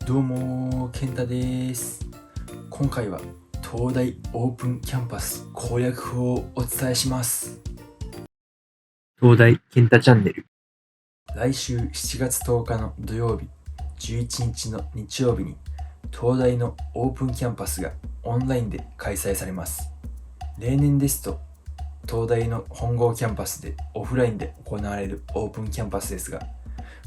どうも健太です。今回は東大オープンキャンパス攻略法をお伝えします。東大健太チャンネル。来週7月10日の土曜日、11日の日曜日に東大のオープンキャンパスがオンラインで開催されます。例年ですと東大の本郷キャンパスでオフラインで行われるオープンキャンパスですが、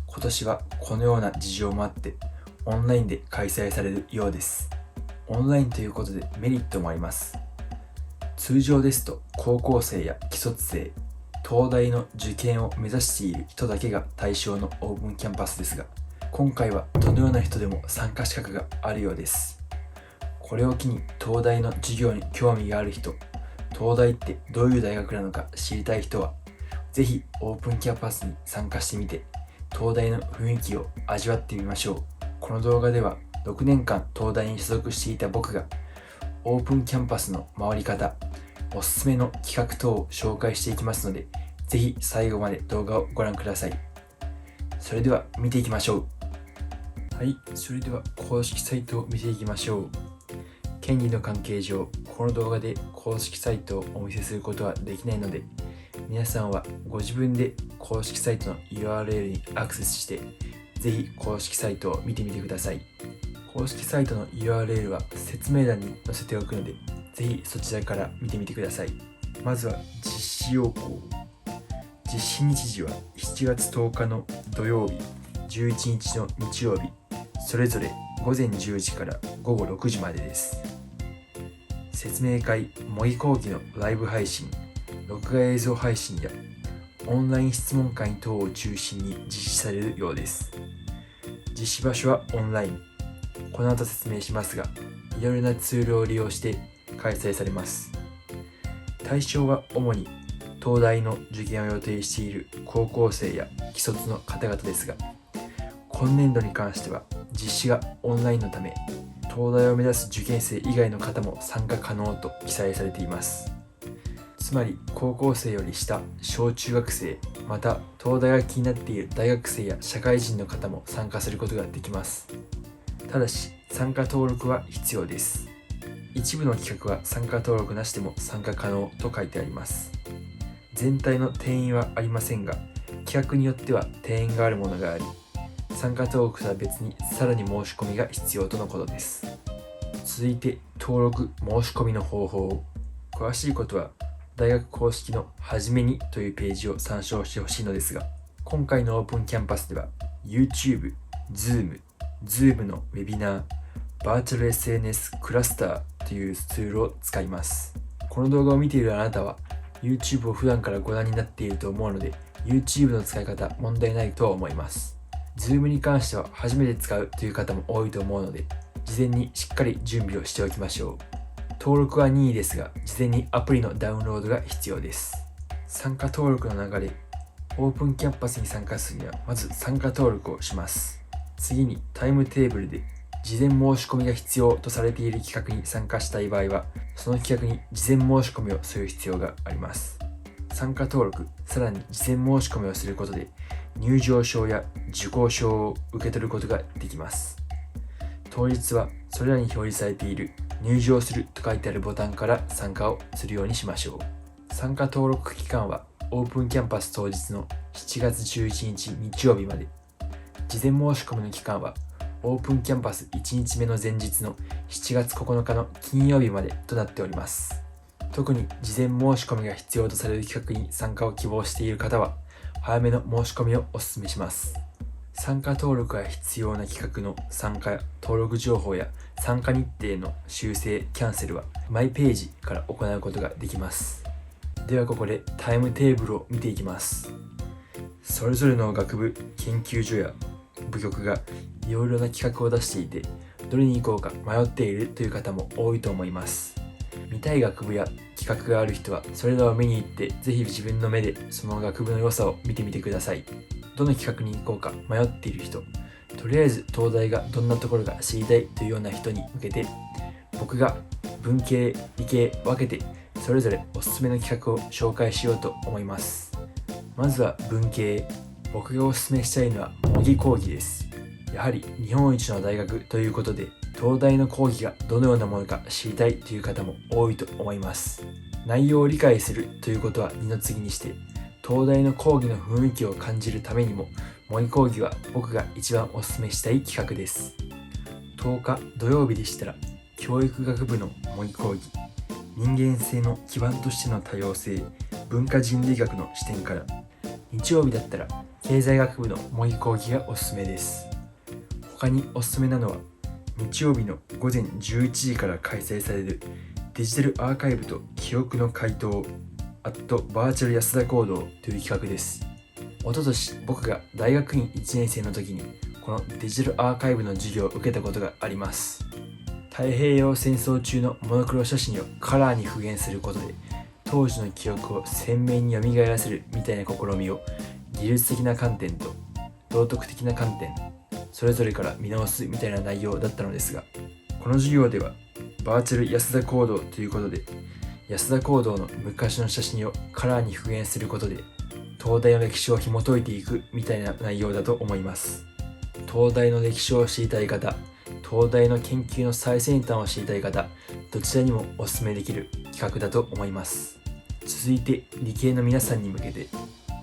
今年はこのような事情もあってオンラインで開催されるようです。オンラインということでメリットもあります。通常ですと高校生や既卒生、東大の受験を目指している人だけが対象のオープンキャンパスですが、今回はどのような人でも参加資格があるようです。これを機に東大の授業に興味がある人、東大ってどういう大学なのか知りたい人は、ぜひオープンキャンパスに参加してみて、東大の雰囲気を味わってみましょう。この動画では6年間東大に所属していた僕がオープンキャンパスの回り方、おすすめの企画等を紹介していきますので、ぜひ最後まで動画をご覧ください。それでは見ていきましょう。はい、それでは公式サイトを見ていきましょう。権利の関係上、この動画で公式サイトをお見せすることはできないので、皆さんはご自分で公式サイトの URL にアクセスして、ぜひ公式サイトを見てみてください。公式サイトの URL は説明欄に載せておくので、ぜひそちらから見てみてください。まずは実施要項。実施日時は7月10日の土曜日、11日の日曜日、それぞれ午前10時から午後6時までです。説明会、模擬講義のライブ配信、録画映像配信やオンライン質問会等を中心に実施されるようです。実施場所はオンライン。この後説明しますが、いろいろなツールを利用して開催されます。対象は主に東大の受験を予定している高校生や既卒の方々ですが、今年度に関しては実施がオンラインのため、東大を目指す受験生以外の方も参加可能と記載されています。つまり高校生より下、小中学生、また東大が気になっている大学生や社会人の方も参加することができます。ただし参加登録は必要です。一部の企画は参加登録なしでも参加可能と書いてあります。全体の定員はありませんが、企画によっては定員があるものがあり、参加登録とは別にさらに申し込みが必要とのことです。続いて登録申し込みの方法。詳しいことは大学公式のはじめにというページを参照してほしいのですが、今回のオープンキャンパスでは YouTube、Zoom のウェビナー、バーチャル SNS クラスターというツールを使います。この動画を見ているあなたは YouTube を普段からご覧になっていると思うので、 YouTube の使い方問題ないとは思います。Zoom に関しては初めて使うという方も多いと思うので、事前にしっかり準備をしておきましょう。登録は任意ですが、事前にアプリのダウンロードが必要です。参加登録の流れ。オープンキャンパスに参加するには、まず参加登録をします。次にタイムテーブルで、事前申し込みが必要とされている企画に参加したい場合は、その企画に事前申し込みをする必要があります。参加登録、さらに事前申し込みをすることで、入場証や受講証を受け取ることができます。当日はそれらに表示されている入場すると書いてあるボタンから参加をするようにしましょう。参加登録期間はオープンキャンパス当日の7月11日日曜日まで。事前申し込みの期間はオープンキャンパス1日目の前日の7月9日の金曜日までとなっております。特に事前申し込みが必要とされる企画に参加を希望している方は、早めの申し込みをお勧めします。参加登録が必要な企画の参加登録情報や参加日程の修正・キャンセルはマイページから行うことができます。ではここでタイムテーブルを見ていきます。それぞれの学部、研究所や部局がいろいろな企画を出していて、どれに行こうか迷っているという方も多いと思います。見たい学部や企画がある人はそれらを見に行って、ぜひ自分の目でその学部の良さを見てみてください。どの企画に行こうか迷っている人、とりあえず東大がどんなところが知りたいというような人に向けて、僕が文系、理系分けてそれぞれおすすめの企画を紹介しようと思います。まずは文系。僕がおすすめしたいのは模擬講義です。やはり日本一の大学ということで、東大の講義がどのようなものか知りたいという方も多いと思います。内容を理解するということは二の次にして、東大の講義の雰囲気を感じるためにも、模擬講義は僕が一番お勧めしたい企画です。10日土曜日でしたら、教育学部の模擬講義、人間性の基盤としての多様性、文化人類学の視点から、日曜日だったら経済学部の模擬講義がおすすめです。他におすすめなのは、日曜日の午前11時から開催されるデジタルアーカイブと記憶の回答バーチャル安田講堂という企画です。一昨年僕が大学院1年生の時にこのデジタルアーカイブの授業を受けたことがあります。太平洋戦争中のモノクロ写真をカラーに復元することで当時の記憶を鮮明に蘇らせるみたいな試みを技術的な観点と道徳的な観点それぞれから見直すみたいな内容だったのですが、この授業ではバーチャル安田講堂ということで安田講堂の昔の写真をカラーに復元することで東大の歴史を紐解いていくみたいな内容だと思います。東大の歴史を知りたい方、東大の研究の最先端を知りたい方、どちらにもお勧めできる企画だと思います。続いて理系の皆さんに向けて、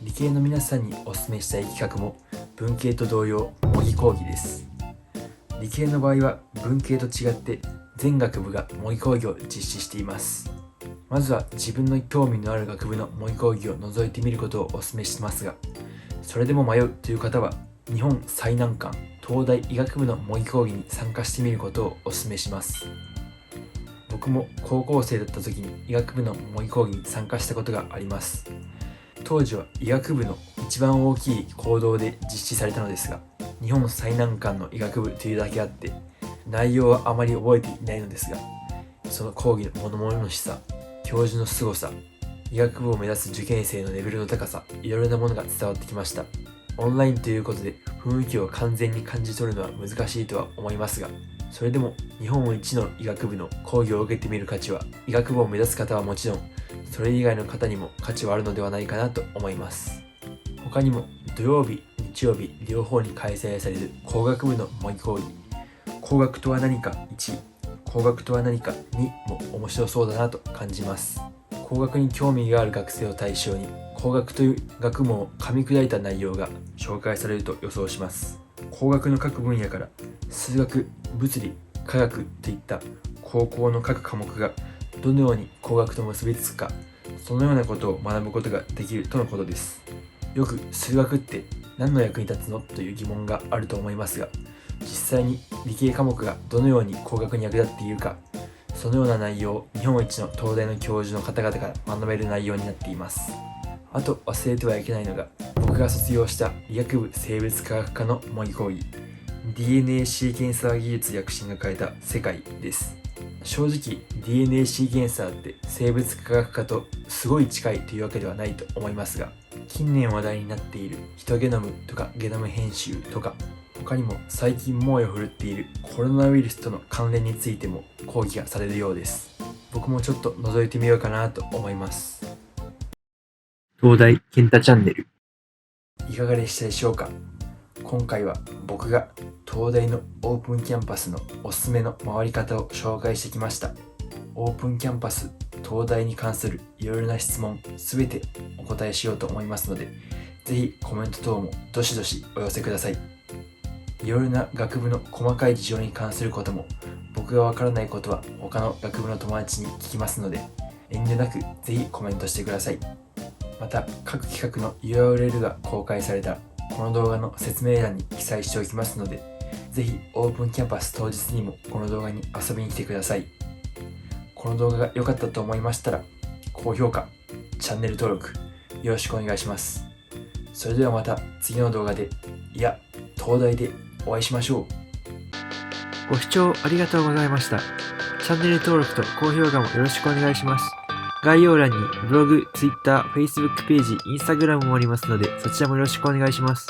理系の皆さんにお勧めしたい企画も文系と同様、模擬講義です。理系の場合は文系と違って全学部が模擬講義を実施しています。まずは自分の興味のある学部の模擬講義を覗いてみることをお勧めしますが、それでも迷うという方は日本最難関東大医学部の模擬講義に参加してみることをお勧めします。僕も高校生だった時に医学部の模擬講義に参加したことがあります。当時は医学部の一番大きい講堂で実施されたのですが、日本最難関の医学部というだけあって内容はあまり覚えていないのですが、その講義の物々のしさ、教授の凄さ、医学部を目指す受験生のレベルの高さ、いろいろなものが伝わってきました。オンラインということで雰囲気を完全に感じ取るのは難しいとは思いますが、それでも日本一の医学部の講義を受けてみる価値は、医学部を目指す方はもちろん、それ以外の方にも価値はあるのではないかなと思います。他にも土曜日、日曜日両方に開催される工学部の模擬講義、工学とは何か1、工学とは何か2も面白そうだなと感じます。工学に興味がある学生を対象に工学という学問を噛み砕いた内容が紹介されると予想します。工学の各分野から数学、物理、科学といった高校の各科目がどのように工学と結びつくか、そのようなことを学ぶことができるとのことです。よく数学って何の役に立つのという疑問があると思いますが、実際に理系科目がどのように工学に役立っているか、そのような内容を日本一の東大の教授の方々から学べる内容になっています。あと忘れてはいけないのが、僕が卒業した医学部生物科学科の模擬講義 DNA シーケンサー技術躍進が変えた世界です。正直 DNA シーケンサーって生物科学科とすごい近いというわけではないと思いますが、近年話題になっているヒトゲノムとかゲノム編集とか、他にも最近猛威を振るっているコロナウイルスとの関連についても講義がされるようです。僕もちょっと覗いてみようかなと思います。東大健太チャンネル。いかがでしたでしょうか。今回は僕が東大のオープンキャンパスのおすすめの回り方を紹介してきました。オープンキャンパス東大に関するいろいろな質問すべてお答えしようと思いますので、ぜひコメント等もどしどしお寄せください。いろいろな学部の細かい事情に関することも、僕がわからないことは他の学部の友達に聞きますので、遠慮なくぜひコメントしてください。また各企画の URL が公開されたこの動画の説明欄に記載しておきますので、ぜひオープンキャンパス当日にもこの動画に遊びに来てください。この動画が良かったと思いましたら、高評価、チャンネル登録よろしくお願いします。それではまた次の動画で、いや、東大でお会いしましょう。ご視聴ありがとうございました。チャンネル登録と高評価もよろしくお願いします。概要欄にブログ、Twitter、Facebook ページ、Instagram もありますので、そちらもよろしくお願いします。